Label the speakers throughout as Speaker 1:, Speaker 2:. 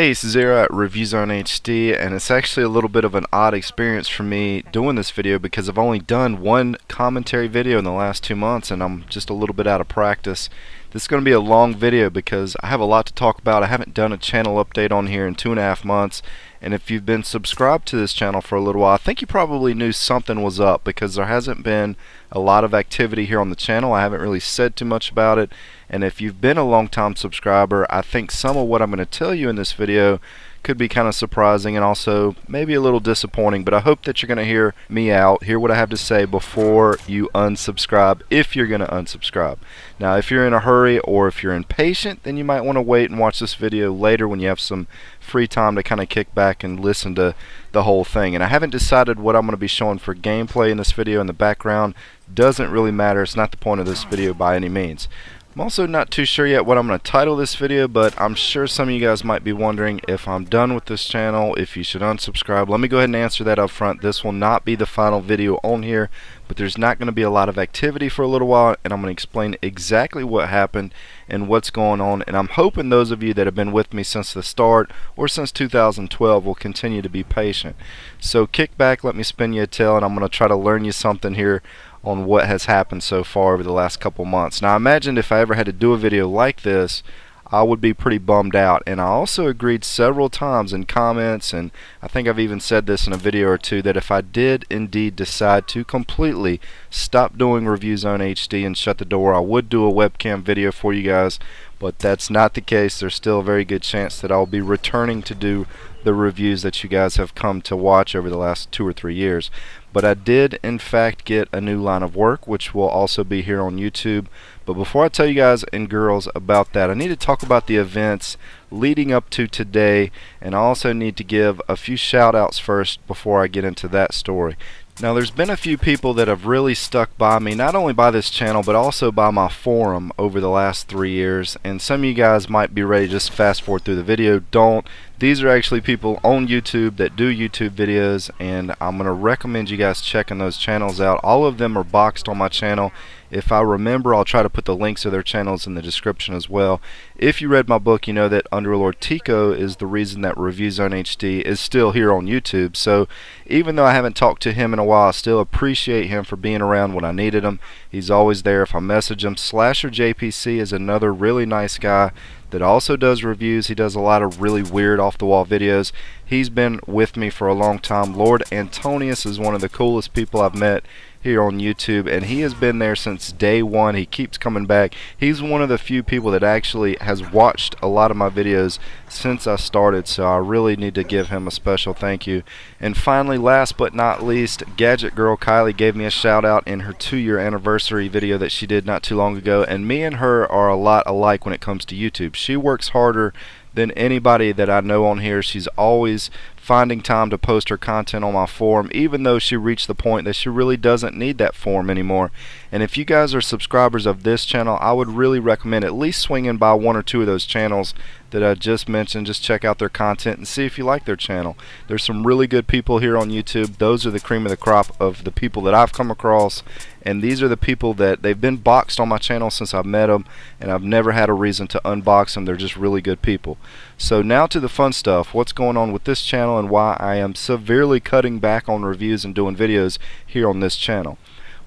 Speaker 1: Hey, it's Zer0 at ReviewZoneHD, and it's actually a little bit of an odd experience for me doing this video because I've only done one commentary video in the last 2 months and I'm just a little bit out of practice. This is going to be a long video because I have a lot to talk about. I haven't done a channel update on here in 2.5 months, and if you've been subscribed to this channel for a little while, I think you probably knew something was up because there hasn't been a lot of activity here on the channel. I haven't really said too much about it, and if you've been a long-time subscriber, I think some of what I'm going to tell you in this video could be kind of surprising and also maybe a little disappointing, but I hope that you're going to hear me out, hear what I have to say before you unsubscribe, if you're going to unsubscribe. Now, if you're in a hurry or if you're impatient, then you might want to wait and watch this video later when you have some free time to kind of kick back and listen to the whole thing. And I haven't decided what I'm going to be showing for gameplay in this video. In the background doesn't really matter. It's not the point of this video by any means. I'm also not too sure yet what I'm going to title this video, but I'm sure some of you guys might be wondering if I'm done with this channel, if you should unsubscribe. Let me go ahead and answer that up front. This will not be the final video on here, but there's not going to be a lot of activity for a little while, and I'm going to explain exactly what happened and what's going on. And I'm hoping those of you that have been with me since the start or since 2012 will continue to be patient. So kick back, let me spin you a tale, and I'm going to try to learn you something here on what has happened so far over the last couple months. Now, I imagined if I ever had to do a video like this, I would be pretty bummed out, and I also agreed several times in comments, and I think I've even said this in a video or two, that if I did indeed decide to completely stop doing ReviewZoneHD and shut the door, I would do a webcam video for you guys, but that's not the case. There's still a very good chance that I'll be returning to do the reviews that you guys have come to watch over the last 2 or 3 years. But I did in fact get a new line of work, which will also be here on YouTube. But before I tell you guys and girls about that, I need to talk about the events leading up to today, and I also need to give a few shout outs first before I get into that story. Now, there's been a few people that have really stuck by me, not only by this channel but also by my forum over the last 3 years, and some of you guys might be ready to just fast forward through the video. Don't. These are actually people on YouTube that do YouTube videos, and I'm going to recommend you guys checking those channels out. All of them are boxed on my channel. If I remember, I'll try to put the links to their channels in the description as well. If you read my book, you know that Underlord Tico is the reason that ReviewZoneHD is still here on YouTube. So even though I haven't talked to him in a while, I still appreciate him for being around when I needed him. He's always there if I message him. Slasher JPC is another really nice guy that also does reviews. He does a lot of really weird off-the-wall videos. He's been with me for a long time. Lord Antonius is one of the coolest people I've met here on YouTube, and he has been there since day one. He keeps coming back. He's one of the few people that actually has watched a lot of my videos since I started, so I really need to give him a special thank you. And finally, last but not least, Gadget Girl Kylie gave me a shout out in her 2-year anniversary video that she did not too long ago, and me and her are a lot alike when it comes to YouTube. She works harder than anybody that I know on here. She's always finding time to post her content on my forum, even though she reached the point that she really doesn't need that forum anymore. And if you guys are subscribers of this channel, I would really recommend at least swinging by 1 or 2 of those channels that I just mentioned. Just check out their content and see if you like their channel. There's some really good people here on YouTube. Those are the cream of the crop of the people that I've come across, and these are the people that they've been boxed on my channel since I've met them, and I've never had a reason to unbox them. They're just really good people. So now to the fun stuff. What's going on with this channel and why I am severely cutting back on reviews and doing videos here on this channel.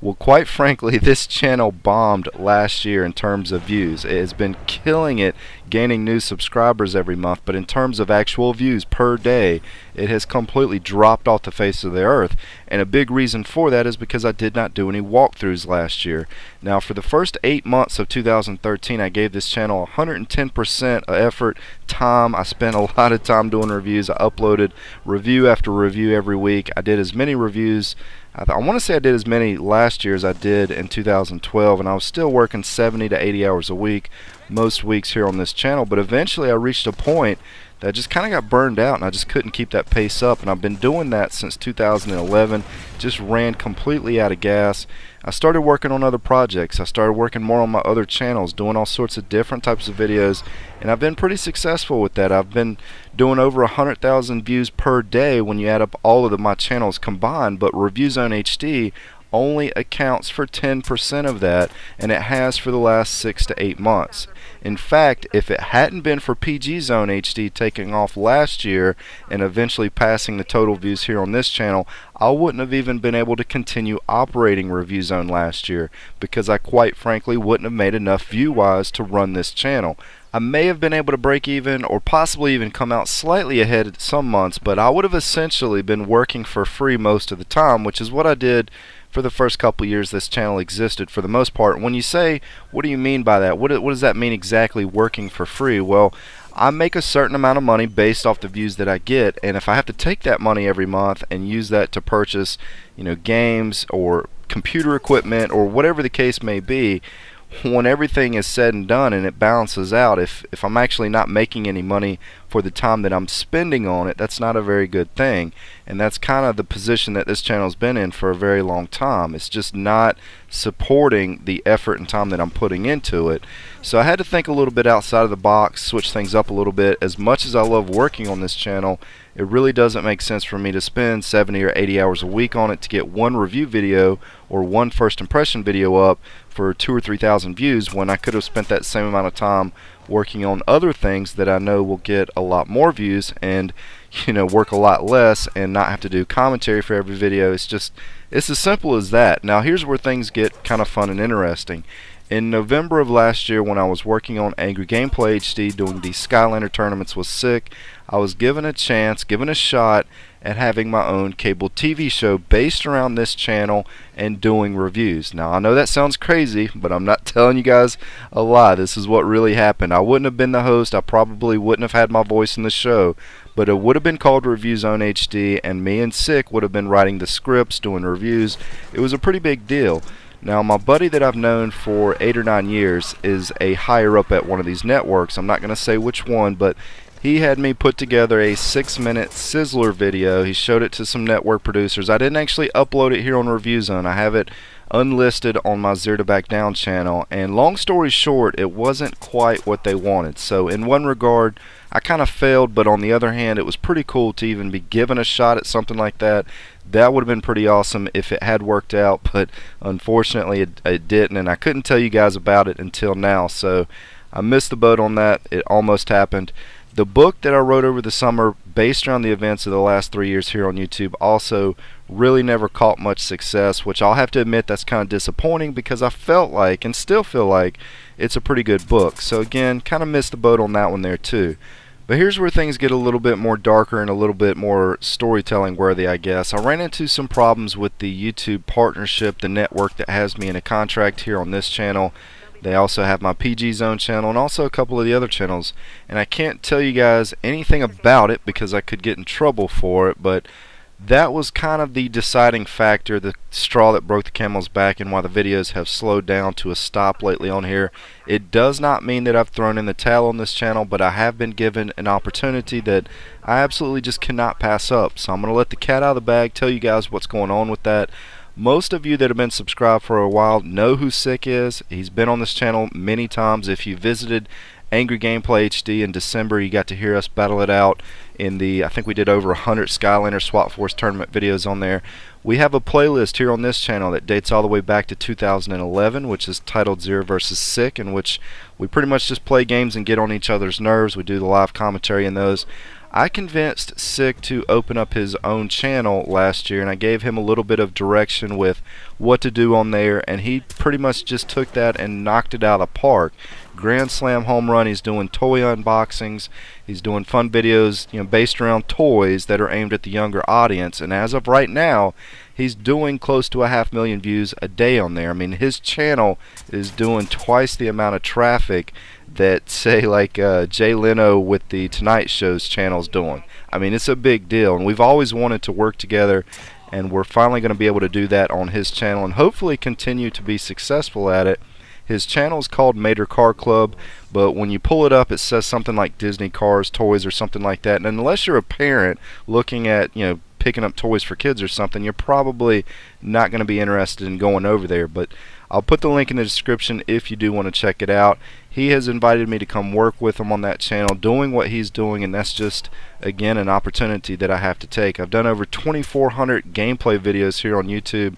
Speaker 1: Well, quite frankly, this channel bombed last year in terms of views. It has been killing it, gaining new subscribers every month, but in terms of actual views per day, it has completely dropped off the face of the earth. And a big reason for that is because I did not do any walkthroughs last year. Now, for the first 8 months of 2013, I gave this channel 110% effort, time. I spent a lot of time doing reviews. I uploaded review after review every week. I did as many reviews, I want to say I did as many last year as I did in 2012, and I was still working 70 to 80 hours a week most weeks here on this channel. But eventually I reached a point that I just kind of got burned out, and I just couldn't keep that pace up, and I've been doing that since 2011. Just ran completely out of gas. I started working on other projects. I started working more on my other channels, doing all sorts of different types of videos, and I've been pretty successful with that. I've been doing over 100,000 views per day when you add up all of my channels combined, but ReviewZoneHD only accounts for 10% of that, and it has for the last 6 to 8 months. In fact, if it hadn't been for ReviewZoneHD taking off last year and eventually passing the total views here on this channel, I wouldn't have even been able to continue operating ReviewZone last year, because I quite frankly wouldn't have made enough view-wise to run this channel. I may have been able to break even or possibly even come out slightly ahead some months, but I would have essentially been working for free most of the time, which is what I did for the first couple years this channel existed for the most part. When you say, what do you mean by that? What does that mean exactly, working for free? Well, I make a certain amount of money based off the views that I get, and if I have to take that money every month and use that to purchase, games or computer equipment or whatever the case may be, when everything is said and done and it balances out, if I'm actually not making any money for the time that I'm spending on it, that's not a very good thing. And that's kind of the position that this channel's been in for a very long time. It's just not supporting the effort and time that I'm putting into it. So I had to think a little bit outside of the box, switch things up a little bit. As much as I love working on this channel, it really doesn't make sense for me to spend 70 or 80 hours a week on it to get one review video or one first impression video up for 2,000 or 3,000 views, when I could have spent that same amount of time working on other things that I know will get a lot more views and work a lot less and not have to do commentary for every video. It's as simple as that. Now here's where things get kind of fun and interesting. In November of last year, when I was working on Angry Gameplay HD doing the Skylander tournaments with Sick, I was given a chance, given a shot at having my own cable TV show based around this channel and doing reviews. Now I know that sounds crazy, but I'm not telling you guys a lie. This is what really happened. I wouldn't have been the host, I probably wouldn't have had my voice in the show, but it would have been called ReviewZoneHD, and me and Sick would have been writing the scripts, doing reviews. It was a pretty big deal. Now my buddy that I've known for 8 or 9 years is a higher up at one of these networks. I'm not going to say which one, but he had me put together a 6-minute sizzler video. He showed it to some network producers. I didn't actually upload it here on ReviewZone. I have it unlisted on my Zer0 to Back Down channel, and long story short, it wasn't quite what they wanted. So in one regard, I kind of failed, but on the other hand, it was pretty cool to even be given a shot at something like that. That would have been pretty awesome if it had worked out, but unfortunately it didn't, and I couldn't tell you guys about it until now. So I missed the boat on that. It almost happened. The book that I wrote over the summer based around the events of the last 3 years here on YouTube also really never caught much success, which I'll have to admit that's kind of disappointing, because I felt like, and still feel like, it's a pretty good book. So again, kind of missed the boat on that one there too. But here's where things get a little bit more darker and a little bit more storytelling worthy, I guess. I ran into some problems with the YouTube partnership, the network that has me in a contract here on this channel. They also have my PG Zone channel and also a couple of the other channels, and I can't tell you guys anything about it because I could get in trouble for it, but that was kind of the deciding factor, the straw that broke the camel's back, and why the videos have slowed down to a stop lately on here. It does not mean that I've thrown in the towel on this channel, but I have been given an opportunity that I absolutely just cannot pass up. So I'm going to let the cat out of the bag, tell you guys what's going on with that. Most of you that have been subscribed for a while know who Sick is. He's been on this channel many times. If you visited Angry Gameplay HD in December, you got to hear us battle it out in the, I think we did over 100 Skylander SWAT Force tournament videos on there. We have a playlist here on this channel that dates all the way back to 2011, which is titled Zer0 vs. Sick, in which we pretty much just play games and get on each other's nerves. We do the live commentary in those. I convinced Sick to open up his own channel last year, and I gave him a little bit of direction with what to do on there, and he pretty much just took that and knocked it out of the park. Grand slam home run. He's doing toy unboxings, he's doing fun videos, based around toys that are aimed at the younger audience, and as of right now he's doing close to 500,000 views a day on there. I mean, his channel is doing twice the amount of traffic that, say, like Jay Leno with the Tonight Show's channel's doing. I mean, it's a big deal, and we've always wanted to work together, and we're finally going to be able to do that on his channel and hopefully continue to be successful at it. His channel is called matercarclub, but when you pull it up, it says something like Disney Cars, Toys, or something like that. And unless you're a parent looking at, picking up toys for kids or something, you're probably not going to be interested in going over there. But I'll put the link in the description if you do want to check it out. He has invited me to come work with him on that channel, doing what he's doing, and that's just, again, an opportunity that I have to take. I've done over 2,400 gameplay videos here on YouTube,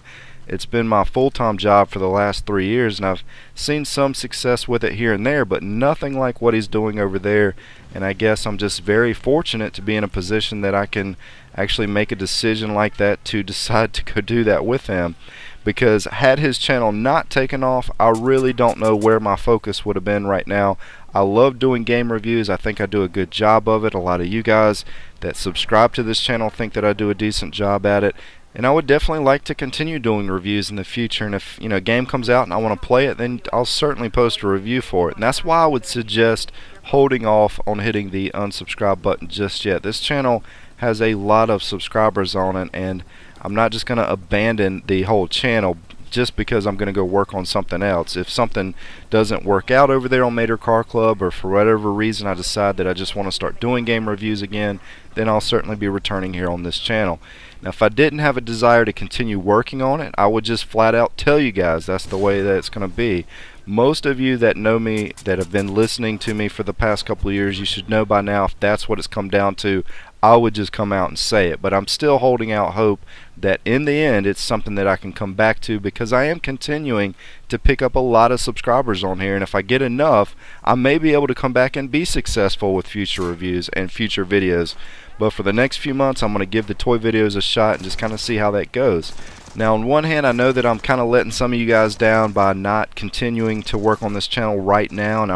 Speaker 1: It's been my full-time job for the last 3 years, and I've seen some success with it here and there, but nothing like what he's doing over there. And I guess I'm just very fortunate to be in a position that I can actually make a decision like that to decide to go do that with him. Because had his channel not taken off, I really don't know where my focus would have been right now. I love doing game reviews. I think I do a good job of it. A lot of you guys that subscribe to this channel think that I do a decent job at it. And I would definitely like to continue doing reviews in the future. And if a game comes out and I want to play it, then I'll certainly post a review for it. And that's why I would suggest holding off on hitting the unsubscribe button just yet. This channel has a lot of subscribers on it, and I'm not just going to abandon the whole channel just because I'm going to go work on something else. If something doesn't work out over there on matercarclub, or for whatever reason I decide that I just want to start doing game reviews again, then I'll certainly be returning here on this channel. Now, if I didn't have a desire to continue working on it, I would just flat out tell you guys that's the way that it's going to be. Most of you that know me, that have been listening to me for the past couple of years, you should know by now if that's what it's come down to, I would just come out and say it. But I'm still holding out hope that in the end it's something that I can come back to, because I am continuing to pick up a lot of subscribers on here, and if I get enough, I may be able to come back and be successful with future reviews and future videos. But for the next few months, I'm going to give the toy videos a shot and just kind of see how that goes. Now, on one hand, I know that I'm kind of letting some of you guys down by not continuing to work on this channel right now, and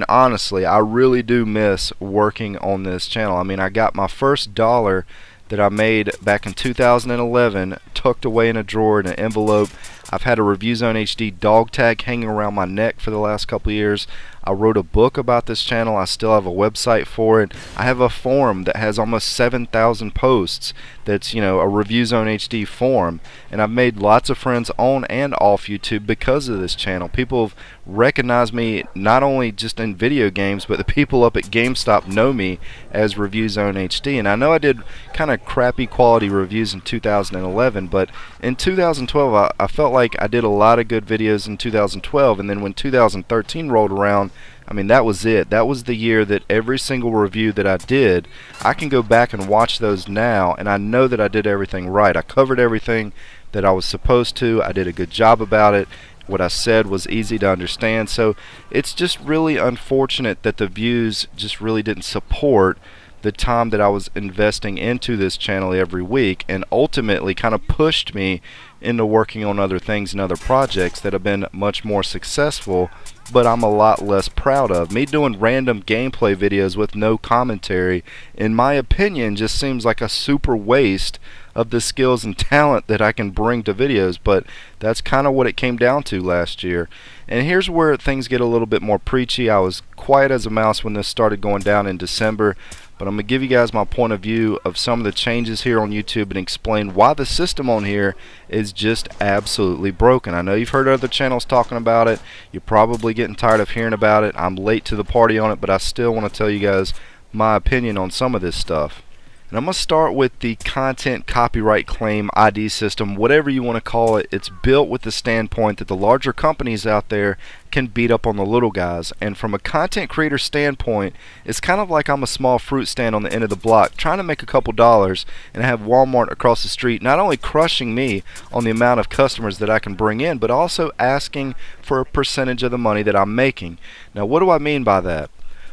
Speaker 1: honestly, I really do miss working on this channel. I got my first dollar that I made back in 2011 tucked away in a drawer in an envelope. I've had a ReviewZoneHD dog tag hanging around my neck for the last couple of years. I wrote a book about this channel. I still have a website for it. I have a forum that has almost 7,000 posts. That's a ReviewZoneHD forum, and I've made lots of friends on and off YouTube because of this channel. People have recognized me not only just in video games, but the people up at GameStop know me as ReviewZoneHD. And I know I did kind of crappy quality reviews in 2011, but in 2012 I felt like I did a lot of good videos in 2012, and then when 2013 rolled around, that was it. That was the year that every single review that I did, I can go back and watch those now, and I know that I did everything right. I covered everything that I was supposed to. I did a good job about it. What I said was easy to understand. So it's just really unfortunate that the views just really didn't support the time that I was investing into this channel every week, and ultimately kind of pushed me into working on other things and other projects that have been much more successful, but I'm a lot less proud of. Me doing random gameplay videos with no commentary, in my opinion, just seems like a super waste of the skills and talent that I can bring to videos, but that's kind of what it came down to last year. And here's where things get a little bit more preachy. I was quiet as a mouse when this started going down in December, but I'm going to give you guys my point of view of some of the changes here on YouTube and explain why the system on here is just absolutely broken. I know you've heard other channels talking about it. You're probably getting tired of hearing about it. I'm late to the party on it, but I still want to tell you guys my opinion on some of this stuff. And I'm going to start with the content copyright claim ID system, whatever you want to call it. It's built with the standpoint that the larger companies out there can beat up on the little guys. And from a content creator standpoint, it's kind of like I'm a small fruit stand on the end of the block trying to make a couple dollars, and have Walmart across the street not only crushing me on the amount of customers that I can bring in, but also asking for a percentage of the money that I'm making. Now, what do I mean by that?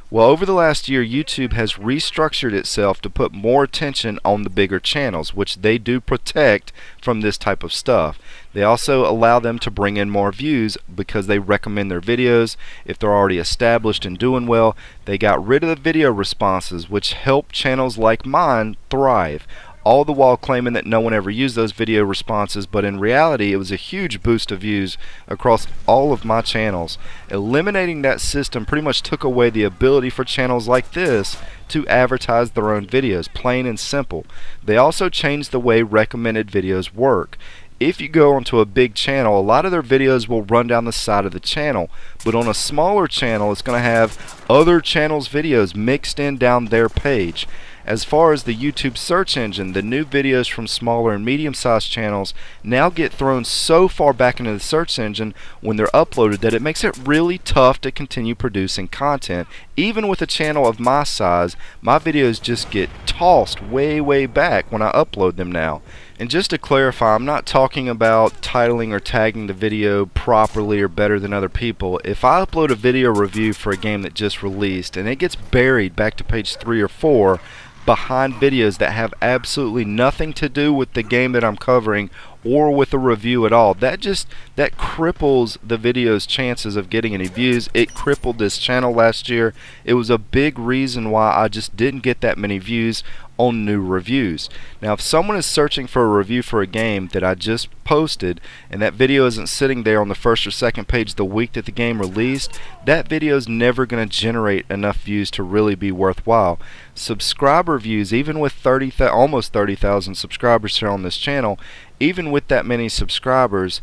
Speaker 1: Well, over the last year, YouTube has restructured itself to put more attention on the bigger channels, which they do protect from this type of stuff. They also allow them to bring in more views because they recommend their videos. If they're already established and doing well, they got rid of the video responses, which help channels like mine thrive. All the while claiming that no one ever used those video responses, but in reality it was a huge boost of views across all of my channels. Eliminating that system pretty much took away the ability for channels like this to advertise their own videos, plain and simple. They also changed the way recommended videos work. If you go onto a big channel, a lot of their videos will run down the side of the channel, but on a smaller channel it's going to have other channels' videos mixed in down their page. As far as the YouTube search engine, the new videos from smaller and medium-sized channels now get thrown so far back into the search engine when they're uploaded that it makes it really tough to continue producing content. Even with a channel of my size, my videos just get tossed way back when I upload them now. And just to clarify, I'm not talking about titling or tagging the video properly or better than other people. If I upload a video review for a game that just released and it gets buried back to page 3 or 4 behind videos that have absolutely nothing to do with the game that I'm covering or with a review at all, that cripples the video's chances of getting any views. It crippled this channel last year. It was a big reason why I just didn't get that many views on new reviews. Now if someone is searching for a review for a game that I just posted and that video isn't sitting there on the first or second page the week that the game released, that video is never going to generate enough views to really be worthwhile. Subscriber views, even with almost 30,000 subscribers here on this channel, even with that many subscribers,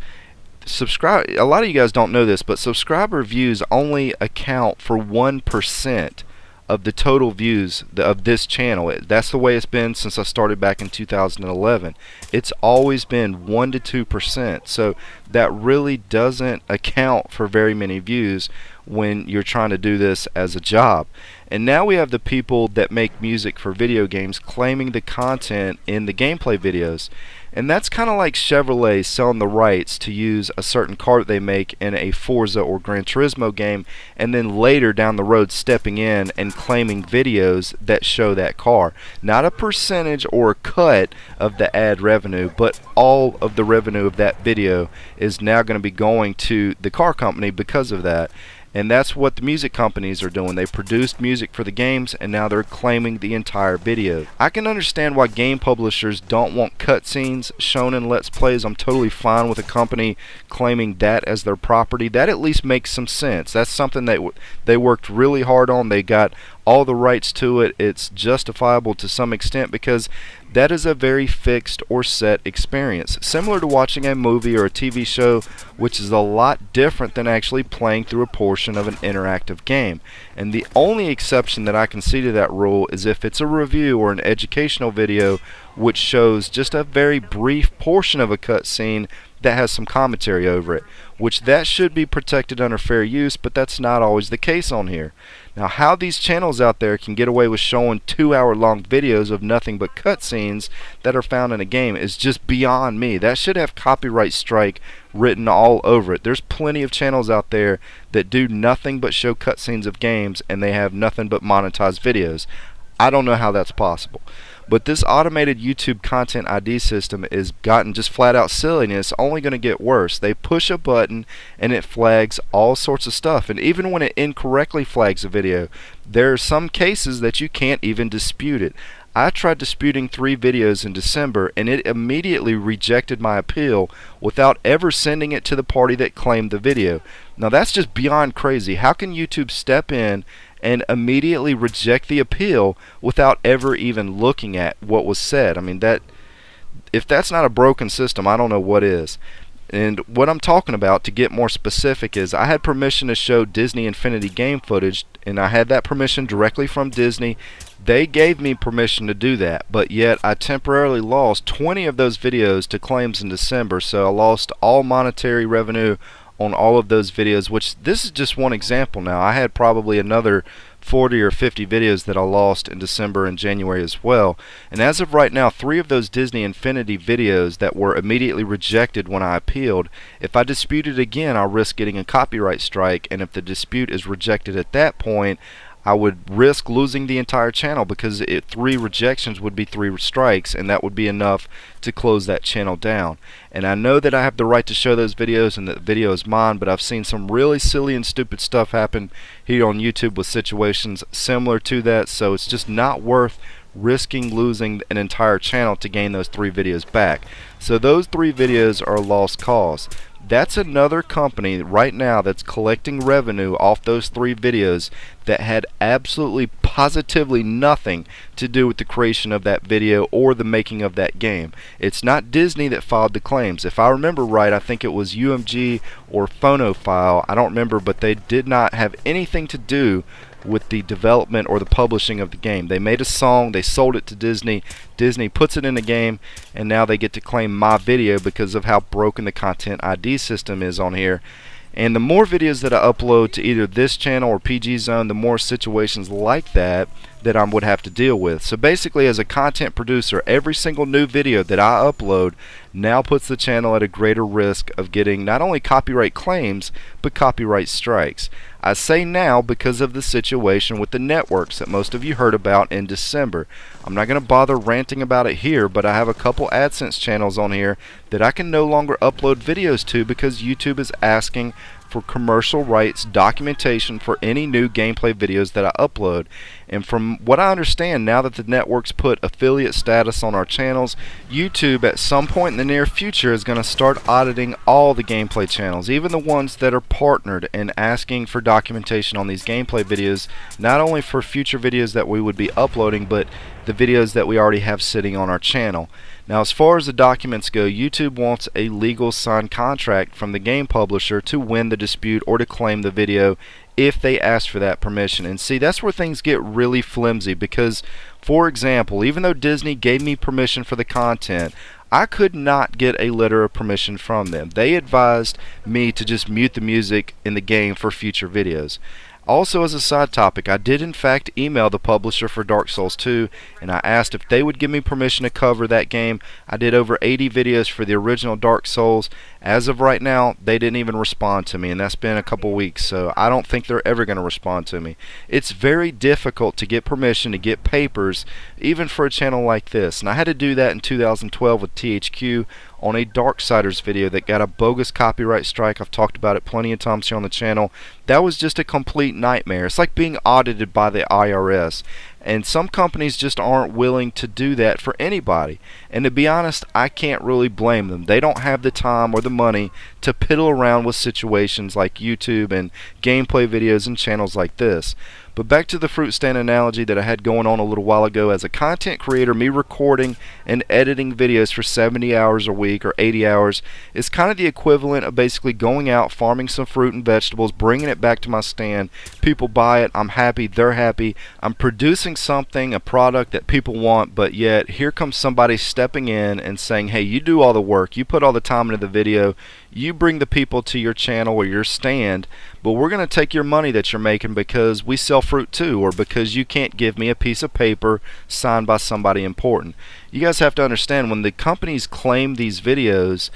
Speaker 1: a lot of you guys don't know this, but subscriber views only account for 1% of the total views of this channel. That's the way it's been since I started back in 2011. It's always been 1 to 2%, so that really doesn't account for very many views when you're trying to do this as a job. And now we have the people that make music for video games claiming the content in the gameplay videos. And that's kind of like Chevrolet selling the rights to use a certain car that they make in a Forza or Gran Turismo game, and then later down the road stepping in and claiming videos that show that car. Not a percentage or a cut of the ad revenue, but all of the revenue of that video is now going to be going to the car company because of that. And that's what the music companies are doing. They produced music for the games and now they're claiming the entire video. I can understand why game publishers don't want cutscenes shown in Let's Plays. I'm totally fine with a company claiming that as their property. That at least makes some sense. That's something that they worked really hard on. They got all the rights to it. It's justifiable to some extent because that is a very fixed or set experience, similar to watching a movie or a TV show, which is a lot different than actually playing through a portion of an interactive game. And the only exception that I can see to that rule is if it's a review or an educational video which shows just a very brief portion of a cutscene that has some commentary over it, which that should be protected under fair use, but that's not always the case on here. Now, how these channels out there can get away with showing 2-hour-long videos of nothing but cutscenes that are found in a game is just beyond me. That should have copyright strike written all over it. There's plenty of channels out there that do nothing but show cutscenes of games and they have nothing but monetized videos. I don't know how that's possible. But this automated YouTube content ID system is gotten just flat out silly, and it's only going to get worse. They push a button and it flags all sorts of stuff, and even when it incorrectly flags a video, there are some cases that you can't even dispute it. I tried disputing 3 videos in December and it immediately rejected my appeal without ever sending it to the party that claimed the video. Now that's just beyond crazy. How can YouTube step in and immediately reject the appeal without ever even looking at what was said? I mean, if that's not a broken system, I don't know what is. And what I'm talking about, to get more specific, is I had permission to show Disney Infinity game footage, and I had that permission directly from Disney. They gave me permission to do that, but yet I temporarily lost 20 of those videos to claims in December, so I lost all monetary revenue on all of those videos, which this is just one example. Now I had probably another 40 or 50 videos that I lost in December and January as well, and as of right now 3 of those Disney Infinity videos that were immediately rejected when I appealed, if I dispute it again I'll risk getting a copyright strike, and if the dispute is rejected at that point I would risk losing the entire channel, because 3 rejections would be 3 strikes, and that would be enough to close that channel down. And I know that I have the right to show those videos and that the video is mine, but I've seen some really silly and stupid stuff happen here on YouTube with situations similar to that, so it's just not worth risking losing an entire channel to gain those 3 videos back. So those 3 videos are a lost cause. That's another company right now that's collecting revenue off those 3 videos that had absolutely positively nothing to do with the creation of that video or the making of that game. It's not Disney that filed the claims. If I remember right, I think it was UMG or Phonophile, I don't remember, but they did not have anything to do with the development or the publishing of the game. They made a song, they sold it to Disney, Disney puts it in the game, and now they get to claim my video because of how broken the content ID system is on here. And the more videos that I upload to either this channel or PG Zone, the more situations like that I would have to deal with. So basically, as a content producer, every single new video that I upload now puts the channel at a greater risk of getting not only copyright claims, but copyright strikes. I say now because of the situation with the networks that most of you heard about in December. I'm not going to bother ranting about it here, but I have a couple AdSense channels on here that I can no longer upload videos to because YouTube is asking for commercial rights documentation for any new gameplay videos that I upload. And from what I understand, now that the networks put affiliate status on our channels, YouTube at some point in the near future is going to start auditing all the gameplay channels, even the ones that are partnered, and asking for documentation on these gameplay videos, not only for future videos that we would be uploading, but the videos that we already have sitting on our channel. Now, as far as the documents go, YouTube wants a legal signed contract from the game publisher to win the dispute or to claim the video if they ask for that permission. And see, that's where things get really flimsy because, for example, even though Disney gave me permission for the content, I could not get a letter of permission from them. They advised me to just mute the music in the game for future videos. Also, as a side topic, I did in fact email the publisher for Dark Souls 2 and I asked if they would give me permission to cover that game. I did over 80 videos for the original Dark Souls. As of right now, they didn't even respond to me, and that's been a couple weeks, so I don't think they're ever going to respond to me. It's very difficult to get permission to get papers, even for a channel like this, and I had to do that in 2012 with THQ on a Darksiders video that got a bogus copyright strike. I've talked about it plenty of times here on the channel. That was just a complete nightmare. It's like being audited by the IRS. And some companies just aren't willing to do that for anybody. And to be honest, I can't really blame them. They don't have the time or the money to piddle around with situations like YouTube and gameplay videos and channels like this. But back to the fruit stand analogy that I had going on a little while ago. As a content creator, me recording and editing videos for 70 hours a week or 80 hours is kind of the equivalent of basically going out, farming some fruit and vegetables, bringing it back to my stand. People buy it, I'm happy, they're happy. I'm producing something, a product that people want, but yet here comes somebody stepping in and saying, hey, you do all the work, you put all the time into the video, you bring the people to your channel or your stand, but we're going to take your money that you're making because we sell fruit too, or because you can't give me a piece of paper signed by somebody important. You guys have to understand, when the companies claim these videos,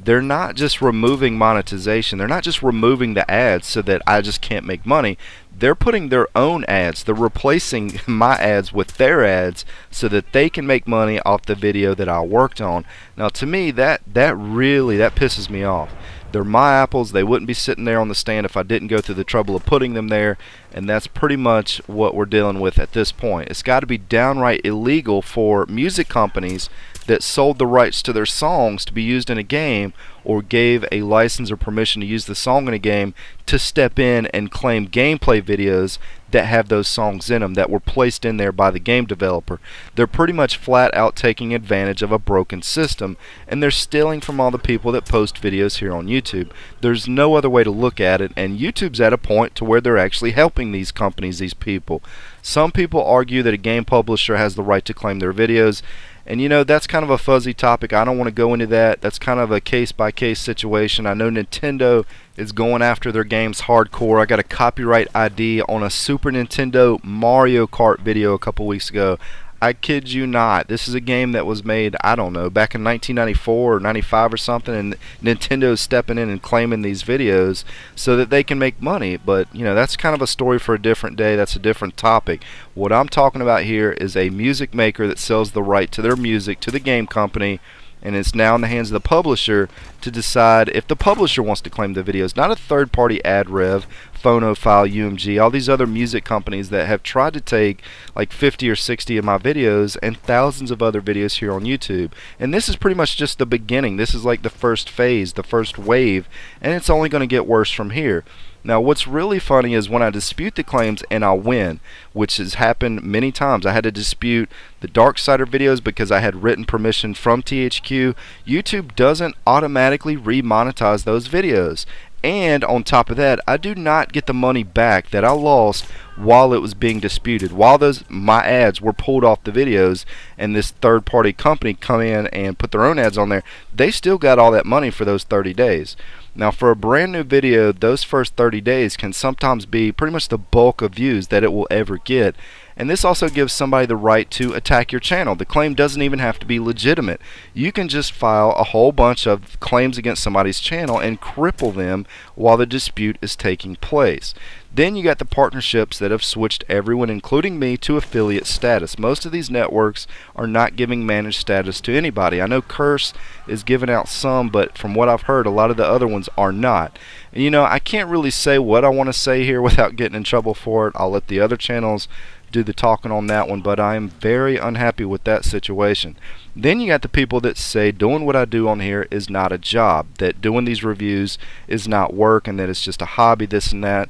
Speaker 1: they're not just removing monetization, they're not just removing the ads so that I just can't make money. They're putting their own ads, they're replacing my ads with their ads so that they can make money off the video that I worked on. Now to me, that pisses me off. They're my apples, they wouldn't be sitting there on the stand if I didn't go through the trouble of putting them there, and that's pretty much what we're dealing with at this point. It's got to be downright illegal for music companies that sold the rights to their songs to be used in a game, or gave a license or permission to use the song in a game, to step in and claim gameplay videos that have those songs in them that were placed in there by the game developer. They're pretty much flat out taking advantage of a broken system, and they're stealing from all the people that post videos here on YouTube. There's no other way to look at it, and YouTube's at a point to where they're actually helping these companies, these people. Some people argue that a game publisher has the right to claim their videos, and you know, that's kind of a fuzzy topic. I don't want to go into that. That's kind of a case-by-case situation. I know Nintendo is going after their games hardcore. I got a copyright ID on a Super Nintendo Mario Kart video a couple weeks ago. I kid you not. This is a game that was made, I don't know, back in 1994 or 95 or something, and Nintendo's stepping in and claiming these videos so that they can make money. But, you know, that's kind of a story for a different day. That's a different topic. What I'm talking about here is a music maker that sells the right to their music to the game company, and it's now in the hands of the publisher to decide if the publisher wants to claim the videos, not a third-party ad rev, Phonophile, UMG, all these other music companies that have tried to take like 50 or 60 of my videos and thousands of other videos here on YouTube. And this is pretty much just the beginning. This is like the first phase, the first wave, and it's only going to get worse from here. Now, what's really funny is when I dispute the claims and I win, which has happened many times. I had to dispute the Darksider videos because I had written permission from THQ. YouTube doesn't automatically remonetize those videos. And on top of that, I do not get the money back that I lost while it was being disputed, while my ads were pulled off the videos, and this third-party company come in and put their own ads on there. They still got all that money for those 30 days. Now, for a brand new video, those first 30 days can sometimes be pretty much the bulk of views that it will ever get. And this also gives somebody the right to attack your channel. The claim doesn't even have to be legitimate. You can just file a whole bunch of claims against somebody's channel and cripple them while the dispute is taking place. Then you got the partnerships that have switched everyone, including me, to affiliate status. Most of these networks are not giving managed status to anybody. I know Curse is giving out some, but from what I've heard, a lot of the other ones are not. And, you know, I can't really say what I want to say here without getting in trouble for it. I'll let the other channels do the talking on that one, but I am very unhappy with that situation. Then you got the people that say doing what I do on here is not a job, that doing these reviews is not work, and that it's just a hobby, this and that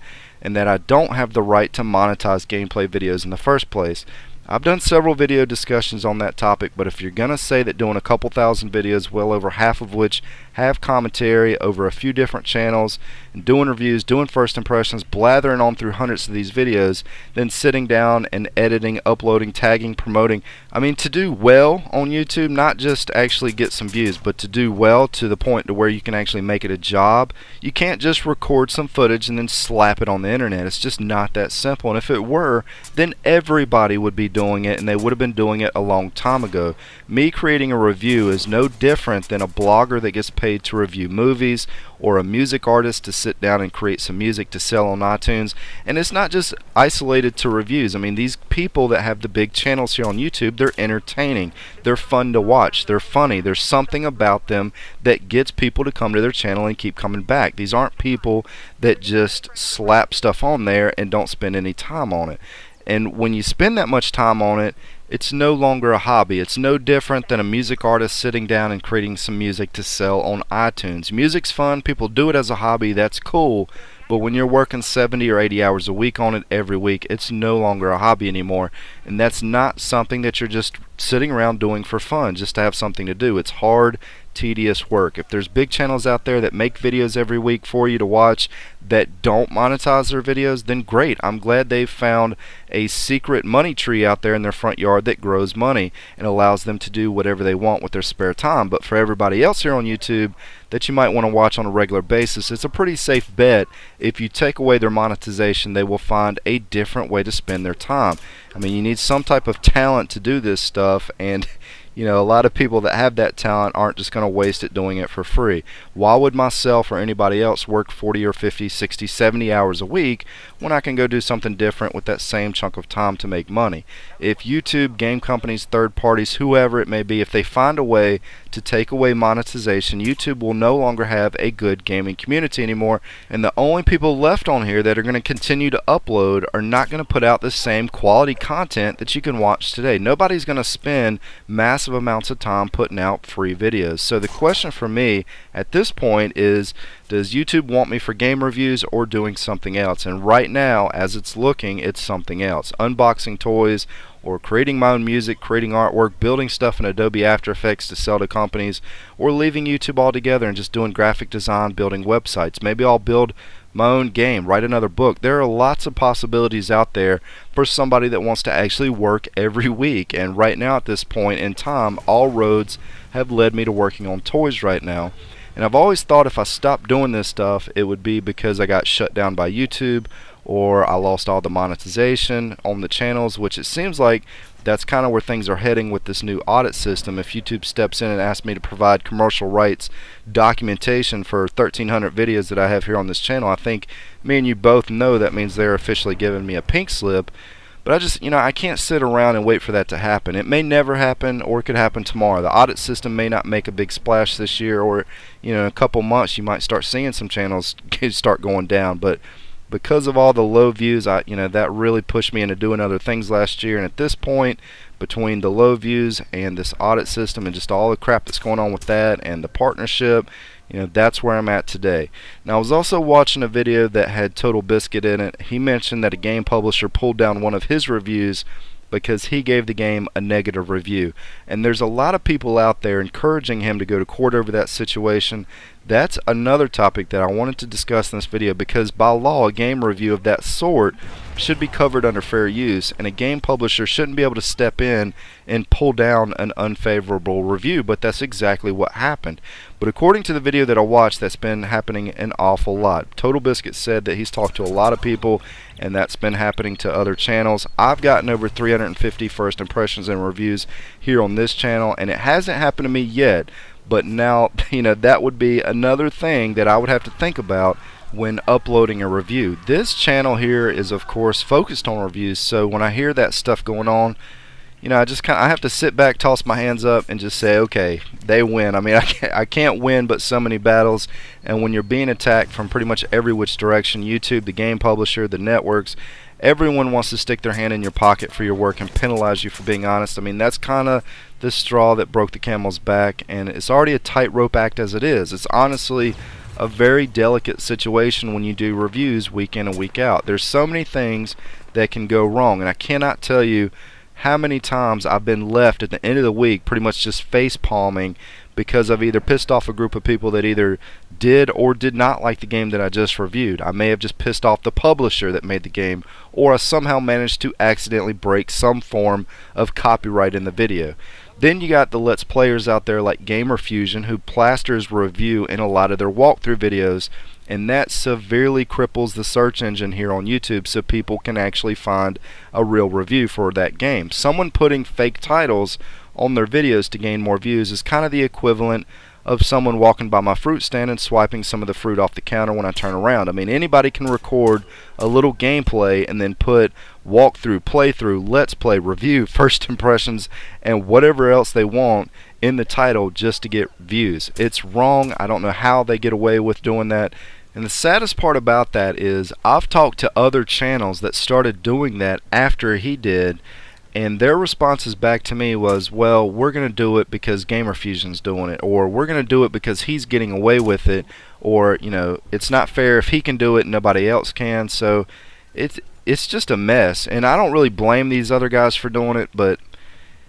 Speaker 1: I don't have the right to monetize gameplay videos in the first place. I've done several video discussions on that topic, but if you're gonna say that doing a couple thousand videos, well over half of which have commentary over a few different channels, and doing reviews, doing first impressions, blathering on through hundreds of these videos, then sitting down and editing, uploading, tagging, promoting, I mean, to do well on YouTube, not just actually get some views, but to do well to the point to where you can actually make it a job, you can't just record some footage and then slap it on the internet. It's just not that simple. And if it were, then everybody would be doing it, and they would have been doing it a long time ago. Me creating a review is no different than a blogger that gets paid to review movies, or a music artist to sit down and create some music to sell on iTunes. And it's not just isolated to reviews. I mean, these people that have the big channels here on YouTube, they're entertaining, they're fun to watch, they're funny, there's something about them that gets people to come to their channel and keep coming back. These aren't people that just slap stuff on there and don't spend any time on it. And when you spend that much time on it, it's no longer a hobby. It's no different than a music artist sitting down and creating some music to sell on iTunes. Music's fun, people do it as a hobby, that's cool, but when you're working 70 or 80 hours a week on it every week, it's no longer a hobby anymore. And that's not something that you're just sitting around doing for fun, just to have something to do. It's hard, tedious work. If there's big channels out there that make videos every week for you to watch that don't monetize their videos, then great. I'm glad they've found a secret money tree out there in their front yard that grows money and allows them to do whatever they want with their spare time. But for everybody else here on YouTube that you might want to watch on a regular basis, it's a pretty safe bet. If you take away their monetization, they will find a different way to spend their time. I mean, you need some type of talent to do this stuff, and you know, a lot of people that have that talent aren't just going to waste it doing it for free. Why would myself or anybody else work 40 or 50, 60, 70 hours a week when I can go do something different with that same chunk of time to make money? If YouTube, game companies, third parties, whoever it may be, if they find a way to take away monetization, YouTube will no longer have a good gaming community anymore, and the only people left on here that are going to continue to upload are not going to put out the same quality content that you can watch today. Nobody's going to spend massive amounts of time putting out free videos. So the question for me at this point is, does YouTube want me for game reviews or doing something else? And right now, as it's looking, it's something else. Unboxing toys, or creating my own music, creating artwork, building stuff in Adobe After Effects to sell to companies, or leaving YouTube altogether and just doing graphic design, building websites. Maybe I'll build my own game, write another book. There are lots of possibilities out there for somebody that wants to actually work every week. And right now, at this point in time, all roads have led me to working on toys right now. And I've always thought if I stopped doing this stuff, it would be because I got shut down by YouTube, or I lost all the monetization on the channels, which it seems like that's kind of where things are heading with this new audit system. If YouTube steps in and asks me to provide commercial rights documentation for 1,300 videos that I have here on this channel, I think me and you both know that means they're officially giving me a pink slip. But I just, you know, I can't sit around and wait for that to happen. It may never happen, or it could happen tomorrow. The audit system may not make a big splash this year, or, you know, in a couple months you might start seeing some channels start going down. But because of all the low views, you know, that really pushed me into doing other things last year. And at this point, between the low views and this audit system and just all the crap that's going on with that and the partnership, you know, that's where I'm at today. Now, I was also watching a video that had Total Biscuit in it. He mentioned that a game publisher pulled down one of his reviews because he gave the game a negative review. And there's a lot of people out there encouraging him to go to court over that situation. That's another topic that I wanted to discuss in this video, because by law a game review of that sort should be covered under fair use, and a game publisher shouldn't be able to step in and pull down an unfavorable review. But that's exactly what happened. But according to the video that I watched, that's been happening an awful lot. Total Biscuit said that he's talked to a lot of people, and that's been happening to other channels. I've gotten over 350 first impressions and reviews here on this channel, and it hasn't happened to me yet. But now, that would be another thing that I would have to think about when uploading a review. This channel here is of course focused on reviews, so when I hear that stuff going on, I have to sit back, toss my hands up, and just say, okay, they win. I mean, I can't win but so many battles, and when you're being attacked from pretty much every which direction, YouTube, the game publisher, the networks, everyone wants to stick their hand in your pocket for your work and penalize you for being honest. I mean, that's kind of the straw that broke the camel's back, and it's already a tightrope act as it is. It's honestly a very delicate situation when you do reviews week in and week out. There's so many things that can go wrong, and I cannot tell you how many times I've been left at the end of the week pretty much just face palming because I've either pissed off a group of people that either did or did not like the game that I just reviewed. I may have just pissed off the publisher that made the game, or I somehow managed to accidentally break some form of copyright in the video. Then you got the Let's Players out there like GamerFusion, who plasters review in a lot of their walkthrough videos, and that severely cripples the search engine here on YouTube, so people can actually find a real review for that game. Someone putting fake titles on their videos to gain more views is kind of the equivalent of someone walking by my fruit stand and swiping some of the fruit off the counter when I turn around. I mean, anybody can record a little gameplay and then put walkthrough, playthrough, let's play, review, first impressions, and whatever else they want in the title just to get views. It's wrong. I don't know how they get away with doing that. And the saddest part about that is I've talked to other channels that started doing that after he did, and their responses back to me was, well, we're going to do it because GamerFusion's doing it, or we're going to do it because he's getting away with it, or it's not fair if he can do it and nobody else can. So it's just a mess, and I don't really blame these other guys for doing it, but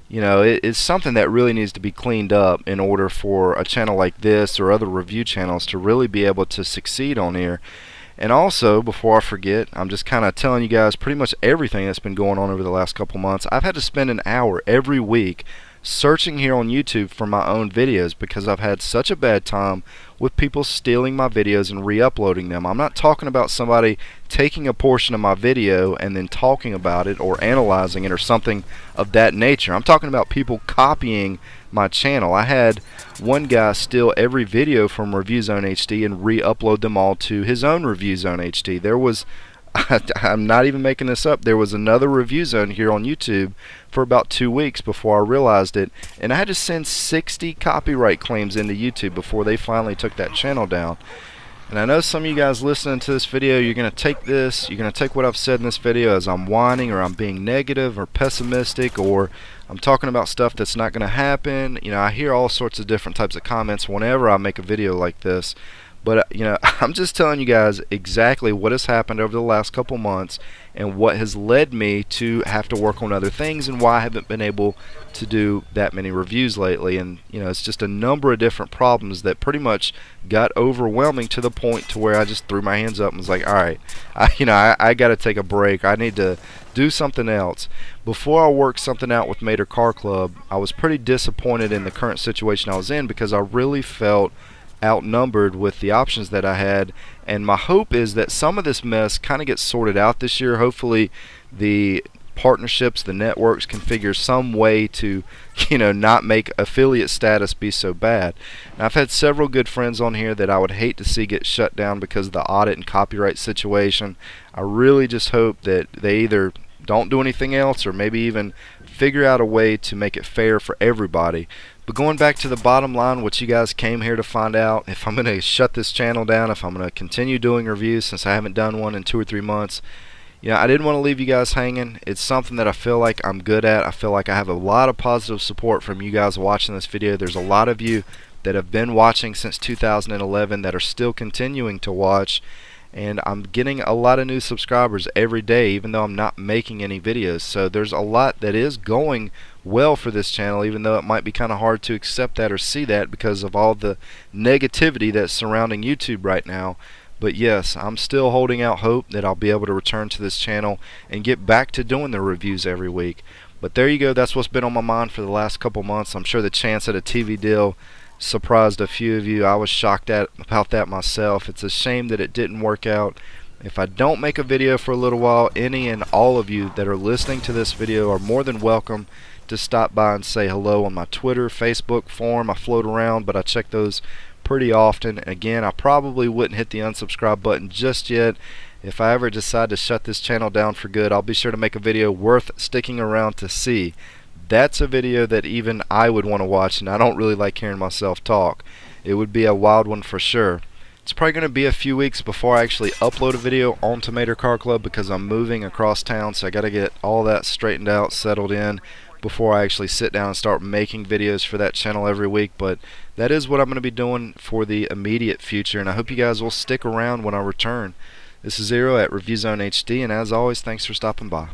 Speaker 1: it's something that really needs to be cleaned up in order for a channel like this or other review channels to really be able to succeed on here. And also, before I forget, I'm just kind of telling you guys pretty much everything that's been going on over the last couple months. I've had to spend an hour every week searching here on YouTube for my own videos because I've had such a bad time with people stealing my videos and re-uploading them. I'm not talking about somebody taking a portion of my video and then talking about it or analyzing it or something of that nature. I'm talking about people copying my channel. I had one guy steal every video from ReviewZoneHD and re-upload them all to his own ReviewZoneHD. There was I'm not even making this up. There was another Review Zone here on YouTube for about 2 weeks before I realized it, and I had to send 60 copyright claims into YouTube before they finally took that channel down. And I know some of you guys listening to this video, you're going to take what I've said in this video as I'm whining, or I'm being negative or pessimistic, or I'm talking about stuff that's not going to happen. I hear all sorts of different types of comments whenever I make a video like this. But I'm just telling you guys exactly what has happened over the last couple months and what has led me to have to work on other things, and why I haven't been able to do that many reviews lately. And it's just a number of different problems that pretty much got overwhelming to the point to where I just threw my hands up and was like, all right, I got to take a break. I need to do something else. Before I worked something out with matercarclub, I was pretty disappointed in the current situation I was in because I really felt outnumbered with the options that I had, and my hope is that some of this mess kind of gets sorted out this year. Hopefully the partnerships, the networks can figure some way to not make affiliate status be so bad. Now, I've had several good friends on here that I would hate to see get shut down because of the audit and copyright situation. I really just hope that they either don't do anything else or maybe even figure out a way to make it fair for everybody. But going back to the bottom line, what you guys came here to find out, if I'm going to shut this channel down, if I'm going to continue doing reviews since I haven't done one in 2 or 3 months, I didn't want to leave you guys hanging. It's something that I feel like I'm good at. I feel like I have a lot of positive support from you guys watching this video. There's a lot of you that have been watching since 2011 that are still continuing to watch. and I'm getting a lot of new subscribers every day, even though I'm not making any videos. So there's a lot that is going well for this channel, even though it might be kind of hard to accept that or see that because of all the negativity that's surrounding YouTube right now. But yes, I'm still holding out hope that I'll be able to return to this channel and get back to doing the reviews every week. But there you go, that's what's been on my mind for the last couple months. I'm sure the chance at a TV deal surprised a few of you. I was shocked about that myself. It's a shame that it didn't work out. If I don't make a video for a little while, any and all of you that are listening to this video are more than welcome to stop by and say hello on my Twitter, Facebook, forum. I float around, but I check those pretty often. Again, I probably wouldn't hit the unsubscribe button just yet. If I ever decide to shut this channel down for good, I'll be sure to make a video worth sticking around to see. That's a video that even I would want to watch, and I don't really like hearing myself talk. It would be a wild one for sure. It's probably going to be a few weeks before I actually upload a video onto matercarclub because I'm moving across town, so I got to get all that straightened out, settled in, before I actually sit down and start making videos for that channel every week. But that is what I'm going to be doing for the immediate future, and I hope you guys will stick around when I return. This is Zer0 at ReviewZoneHD, and as always, thanks for stopping by.